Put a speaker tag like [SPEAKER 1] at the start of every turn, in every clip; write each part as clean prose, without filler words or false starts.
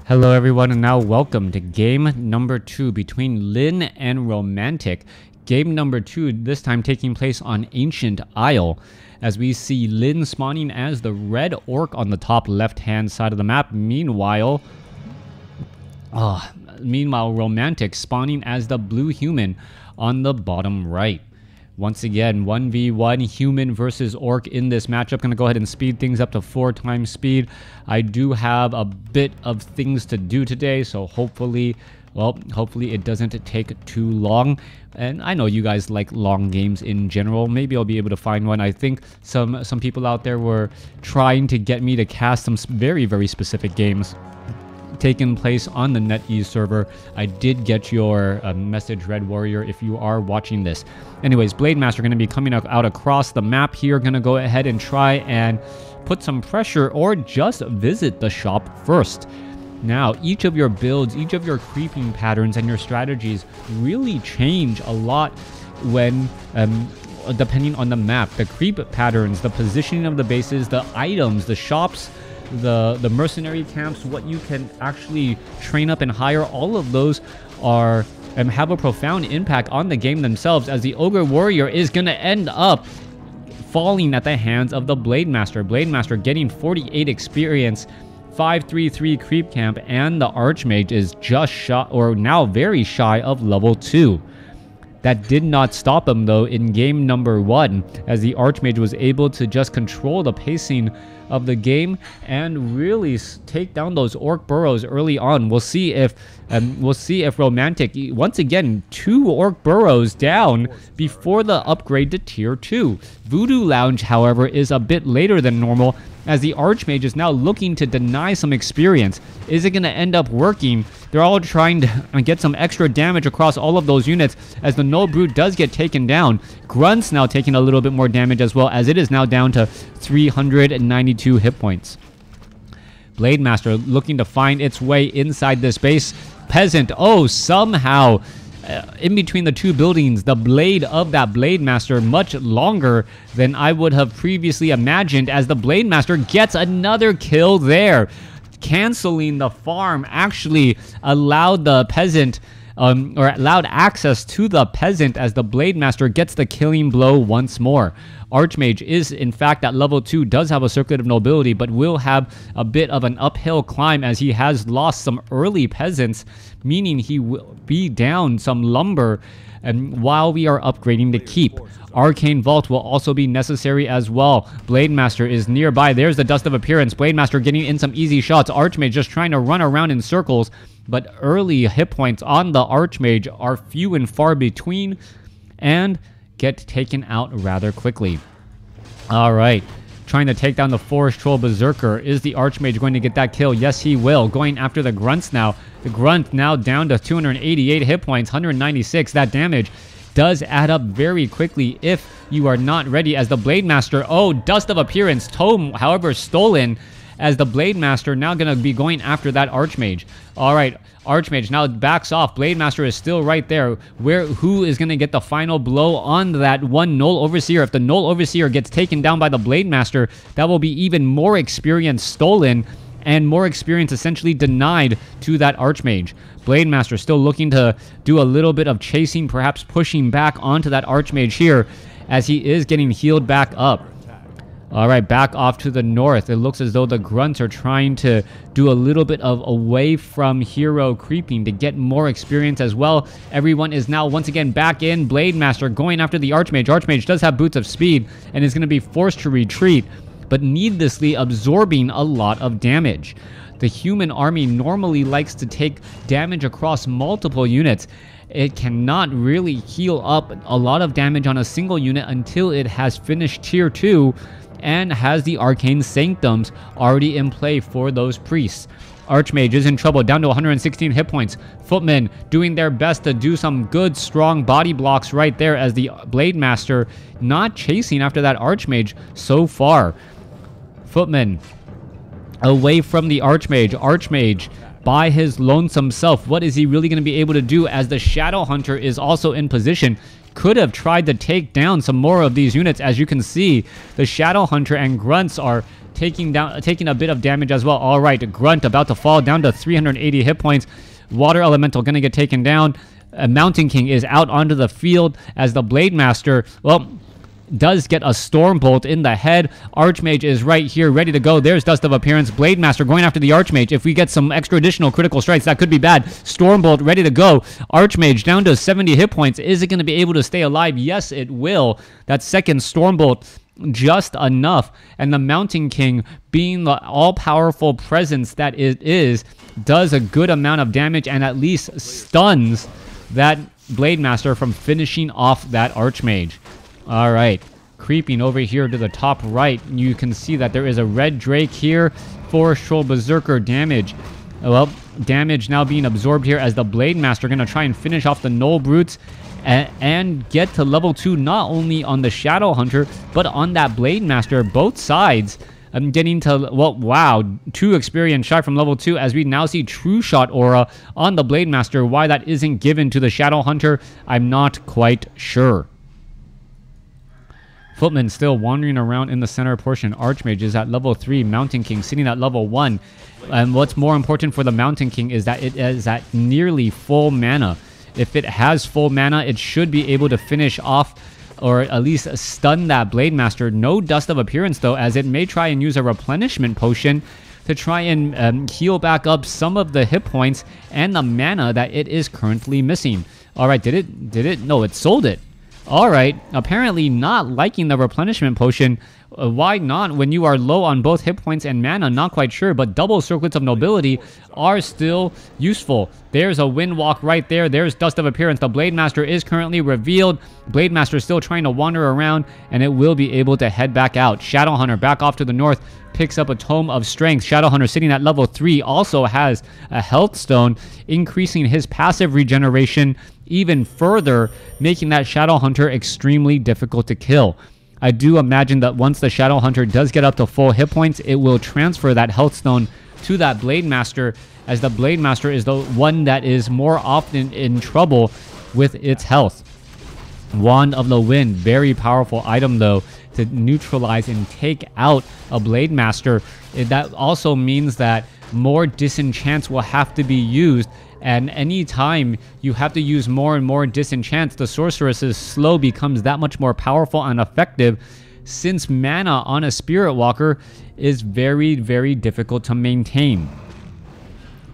[SPEAKER 1] Hello everyone, and now welcome to game number 2 between Lin and Romantic. Game number 2, this time taking place on Ancient Isle, as we see Lin spawning as the red orc on the top left-hand side of the map. Meanwhile, Romantic spawning as the blue human on the bottom right. Once again, 1v1 human versus orc in this matchup. Gonna go ahead and speed things up to 4 times speed. I do have a bit of things to do today, so hopefully it doesn't take too long. And I know you guys like long games in general. Maybe I'll be able to find one. I think some people out there were trying to get me to cast some very, very specific games taken place on the NetEase server. I did get your message, Red Warrior, if you are watching this. Anyways, Blademaster going to be coming out across the map here. Going to go ahead and try and put some pressure or just visit the shop first. Now, each of your builds, each of your creeping patterns and your strategies really change a lot when depending on the map. The creep patterns, the positioning of the bases, the items, the shops, the mercenary camps, what you can actually train up and hire, all of those are have a profound impact on the game themselves, as the Ogre Warrior is going to end up falling at the hands of the Blademaster. Blademaster getting 48 experience, 533 creep camp, and the Archmage is just shy, or now very shy of level 2. That did not stop him though in game number 1, as the Archmage was able to just control the pacing of the game and really take down those orc burrows early on. We'll see if Romantic, once again, 2 orc burrows down before the upgrade to tier 2. Voodoo Lounge, however, is a bit later than normal, as the Archmage is now looking to deny some experience. Is it going to end up working? They're all trying to get some extra damage across all of those units, as the Null Brute does get taken down. Grunt's now taking a little bit more damage as well, as it is now down to 392 hit points. Blademaster looking to find its way inside this base. Peasant, somehow in between the 2 buildings, the blade of that Blademaster much longer than I would have previously imagined, as the Blademaster gets another kill there. Canceling the farm actually allowed the peasant or allowed access to the peasant, as the Blademaster gets the killing blow once more. Archmage is in fact at level 2, does have a Circlet of Nobility, but will have a bit of an uphill climb, as he has lost some early peasants, meaning he will be down some lumber while we are upgrading the keep. Arcane Vault will also be necessary as well. Blademaster is nearby. There's the Dust of Appearance. Blademaster getting in some easy shots. Archmage just trying to run around in circles, but early hit points on the Archmage are few and far between and get taken out rather quickly. Alright, trying to take down the Forest Troll Berserker. Is the Archmage going to get that kill? Yes, he will. Going after the Grunts now. The Grunt now down to 288 hit points, 196. That damage does add up very quickly if you are not ready, as the Blademaster, Dust of Appearance, Tome, however, stolen, as the Blademaster now going to be going after that Archmage. Alright, Archmage now backs off. Blademaster is still right there. Who is going to get the final blow on that one Null Overseer? If the Null Overseer gets taken down by the Blademaster, that will be even more experience stolen and more experience essentially denied to that Archmage. Blademaster still looking to do a little bit of chasing, perhaps pushing back onto that Archmage here, as he is getting healed back up. Alright, back off to the north. It looks as though the Grunts are trying to do a little bit of away from hero creeping to get more experience as well. Everyone is now once again back in. Blademaster going after the Archmage. Archmage does have Boots of Speed and is going to be forced to retreat, but needlessly absorbing a lot of damage. The human army normally likes to take damage across multiple units. It cannot really heal up a lot of damage on a single unit until it has finished tier 2 and has the Arcane Sanctums already in play for those priests. Archmage is in trouble, down to 116 hit points. Footmen doing their best to do some good, strong body blocks right there, as the Blademaster not chasing after that Archmage so far. Footmen away from the Archmage. Archmage by his lonesome self. What is he really going to be able to do, as the Shadow Hunter is also in position? could have tried to take down some more of these units. As you can see, the Shadow Hunter and Grunts are taking a bit of damage as well. All right, Grunt about to fall down to 380 hit points. Water Elemental gonna get taken down. Mountain King is out onto the field as the Blade Master, well, does get a Storm Bolt in the head. Archmage is right here, ready to go. There's Dust of Appearance. Blade Master going after the Archmage. If we get some extra additional critical strikes, that could be bad. Storm Bolt ready to go. Archmage down to 70 hit points. Is it going to be able to stay alive? Yes, it will. That second Storm Bolt, just enough. And the Mountain King, being the all-powerful presence that it is, does a good amount of damage and at least stuns that Blade Master from finishing off that Archmage. All right, creeping over here to the top right, you can see that there is a red Drake here. Forest Troll Berserker damage. Well, damage now being absorbed here as the Blade Master going to try and finish off the Null Brutes and get to level 2, not only on the Shadow Hunter, but on that Blade Master. Both sides getting to, well, wow, 2 experience shot from level 2 as we now see True Shot aura on the Blade Master. Why that isn't given to the Shadow Hunter, I'm not quite sure. Footman still wandering around in the center portion. Archmage is at level 3. Mountain King sitting at level 1. And what's more important for the Mountain King is that it is at nearly full mana. If it has full mana, it should be able to finish off or at least stun that Blade Master. No Dust of Appearance though, as it may try and use a replenishment potion to try and heal back up some of the hit points and the mana that it is currently missing. All right, did it? No, it sold it. Alright, apparently not liking the replenishment potion. Why not when you are low on both hit points and mana? Not quite sure, but double Circlets of Nobility are still useful. There's a Wind Walk right there. There's Dust of Appearance. The Blade Master is currently revealed. Blade Master is still trying to wander around, and it will be able to head back out. Shadow Hunter back off to the north, picks up a Tome of Strength. Shadow Hunter sitting at level 3 also has a Health Stone, increasing his passive regeneration even further, making that Shadow Hunter extremely difficult to kill. I do imagine that once the Shadow Hunter does get up to full hit points, it will transfer that Health Stone to that Blade Master, as the Blade Master is the one that is more often in trouble with its health. Wand of the Wind, very powerful item though to neutralize and take out a Blade Master. That also means that more disenchants will have to be used, and anytime you have to use more and more disenchants, the sorceress's slow becomes that much more powerful and effective, since mana on a Spirit Walker is very, very difficult to maintain.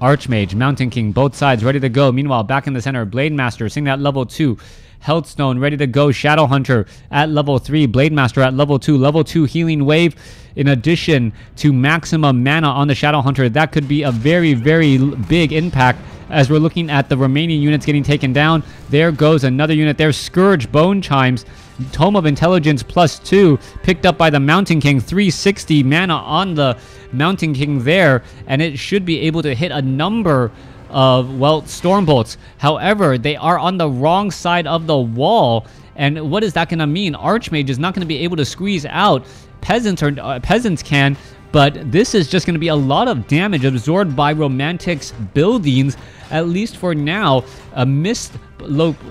[SPEAKER 1] Archmage, Mountain King, both sides ready to go. Meanwhile, back in the center, Blade Master sitting at level 2. Health Stone ready to go. Shadow Hunter at level 3. Blade Master at level 2. Level 2 Healing Wave. In addition to maximum mana on the Shadow Hunter, that could be a very, very big impact as we're looking at the remaining units getting taken down. There goes another unit there. Scourge Bone Chimes. Tome of Intelligence +2 picked up by the Mountain King. 360 mana on the Mountain King there, and it should be able to hit a number of, well, Storm Bolts. However, they are on the wrong side of the wall, and what is that going to mean? Archmage is not going to be able to squeeze out. Peasants can, but this is just going to be a lot of damage absorbed by Romantic's buildings, at least for now. A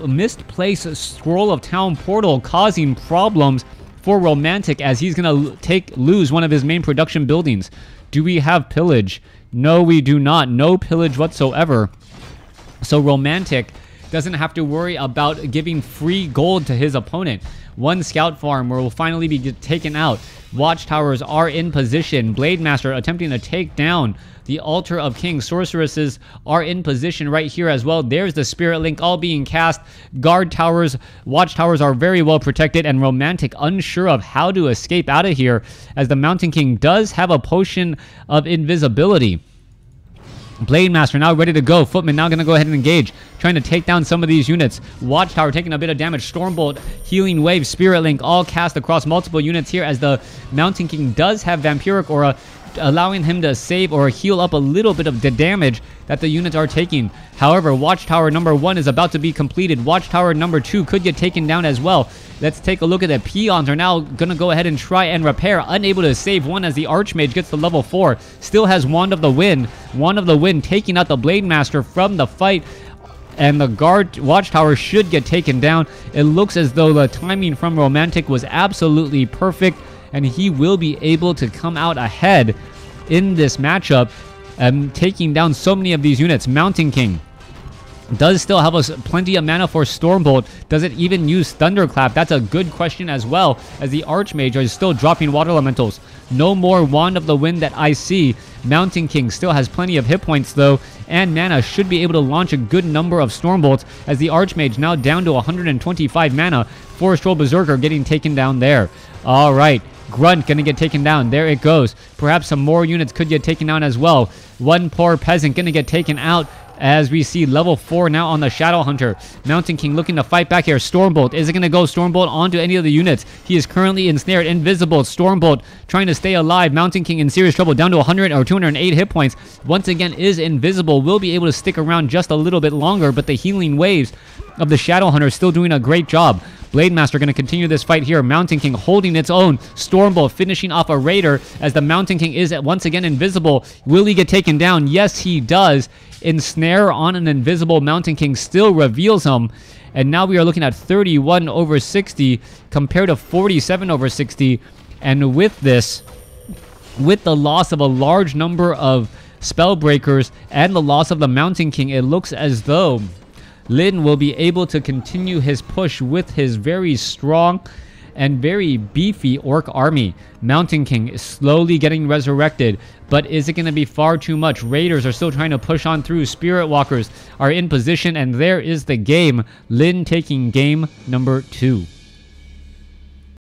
[SPEAKER 1] misplaced Scroll of Town portal causing problems for Romantic, as he's going to lose one of his main production buildings. Do we have pillage? No, we do not. No pillage whatsoever. So Romantic doesn't have to worry about giving free gold to his opponent. One scout farm will finally be taken out. Watchtowers are in position. Blade Master attempting to take down the Altar of Kings. Sorceresses are in position right here as well. There's the Spirit Link all being cast. Guard towers, watchtowers are very well protected, and Romantic unsure of how to escape out of here, as the Mountain King does have a potion of invisibility. Blade Master now ready to go. Footman now going to go ahead and engage, trying to take down some of these units. Watchtower taking a bit of damage. Stormbolt, Healing Wave, Spirit Link all cast across multiple units here, as the Mountain King does have Vampiric Aura, allowing him to save or heal up a little bit of the damage that the units are taking. However, Watchtower number 1 is about to be completed. Watchtower number 2 could get taken down as well. Let's take a look at it. Peons are now going to go ahead and try and repair. Unable to save one, as the Archmage gets to level 4. Still has Wand of the Wind. Wand of the Wind taking out the Blade Master from the fight. and the guard watchtower should get taken down. It looks as though the timing from Romantic was absolutely perfect, and he will be able to come out ahead in this matchup, taking down so many of these units. Mountain King does still have us plenty of mana for Stormbolt. Does it even use Thunderclap? That's a good question as well, as the Archmage is still dropping Water Elementals. No more Wand of the Wind that I see. Mountain King still has plenty of hit points though, and mana should be able to launch a good number of Stormbolts, as the Archmage now down to 125 mana. Forest Troll Berserker getting taken down there. Alright, Grunt gonna get taken down. There it goes. Perhaps some more units could get taken down as well. One poor peasant gonna get taken out, as we see level 4 now on the Shadow Hunter. Mountain King looking to fight back here. Stormbolt. Is it going to go Stormbolt onto any of the units? He is currently ensnared. Invisible. Stormbolt trying to stay alive. Mountain King in serious trouble. Down to 100 or 208 hit points. Once again is invisible. Will be able to stick around just a little bit longer, but the healing waves of the Shadow Hunter still doing a great job. Blade Master going to continue this fight here. Mountain King holding its own. Stormbolt finishing off a Raider, as the Mountain King is once again invisible. Will he get taken down? Yes, he does. Ensnare on an invisible Mountain King still reveals him. And now we are looking at 31 over 60 compared to 47 over 60. And with this, with the loss of a large number of Spellbreakers and the loss of the Mountain King, it looks as though Lyn will be able to continue his push with his very strong and very beefy Orc army. Mountain King is slowly getting resurrected, but is it going to be far too much? Raiders are still trying to push on through. Spirit Walkers are in position, and there is the game. Lyn taking game number 2.